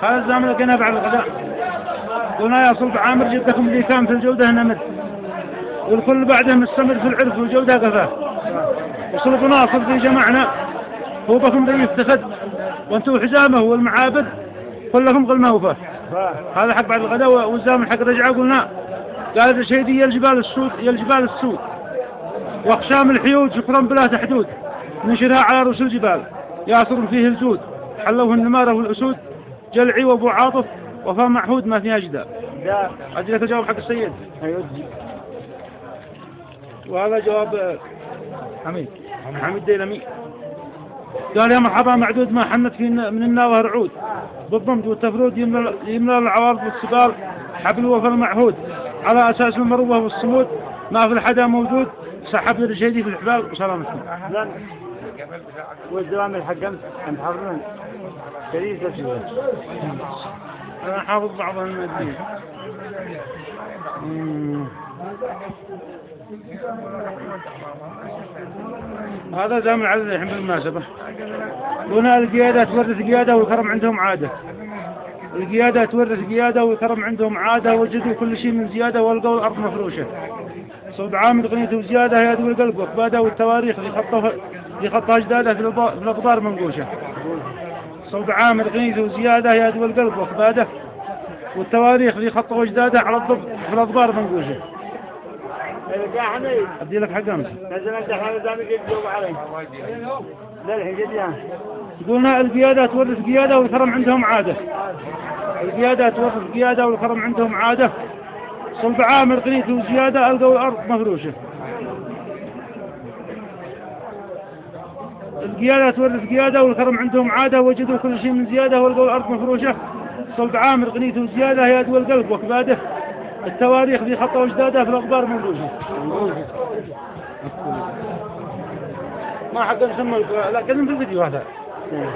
خالد زامل لقينا بعد الغداء قلنا يا صلب عامر جدكم اللي كان في الجودة نمد والكل بعده مستمر في العرف والجودة قفاه وصلب ناصر في جمعنا هو بكم ذي يفتخد وانتوا حزامه والمعابد كلكم غل موفى هذا حق بعد الغداء والزامل حق رجعه قلنا قال شيدي يا الجبال السود يا الجبال السود واخشام الحيود شكرا بلا تحدود ننشرها على رؤوس الجبال ياصر فيه الجود حلوه النمارة والأسود جلعي وابو عاطف وفا معهود ما فيها جدال. أجل لك الجواب حق السيد. وهذا جواب حميد ديلمي قال يا مرحبا معدود ما حنت في من الناوه رعود بالضمد والتفرود يملى العوارض والسبال حبل وفا المعهود على أساس المروة والصمود ما في الحدا موجود سحب الرشيدي في الحبال وسلامتكم. والدوام الحكم أنت حافظون كريم تسويه. أنا حافظ بعض المادين. هذا زامل على الحين بالمناسبة. هنا القيادة تورث قيادة والكرم عندهم عادة. القيادة تورث قيادة والكرم عندهم عادة وجدوا كل شيء من زيادة والقوا الأرض مفروشة. صوت عامل قنيته وزيادة يدوي القلب وقبادة والتواريخ اللي خطها أجداده في الأقدار منقوشة. صوت عامل قنيته وزيادة يدوي القلب وقبادة والتواريخ اللي خطها أجداده على الضب في الأقدار منقوشة. يا حميد أدي لك حق أمس. لازم أنت حميد دامك يجاوب عليه. لا الحين جديان. يقولنا القيادة تورث قيادة والكرم عندهم عادة. القيادة تورث قيادة والكرم عندهم عادة. صلب عامر قنيته وزيادة ألقوا الأرض مفروشة. القيادة تورث قيادة والكرم عندهم عادة وجدوا كل شيء من زيادة والقوا الأرض مفروشة. صلب عامر قنيته وزيادة يدوي القلب وكباده التواريخ ذي خطة وجدادة في الأخبار منقوشة. ما حق نسمى لكن في الفيديو هذا.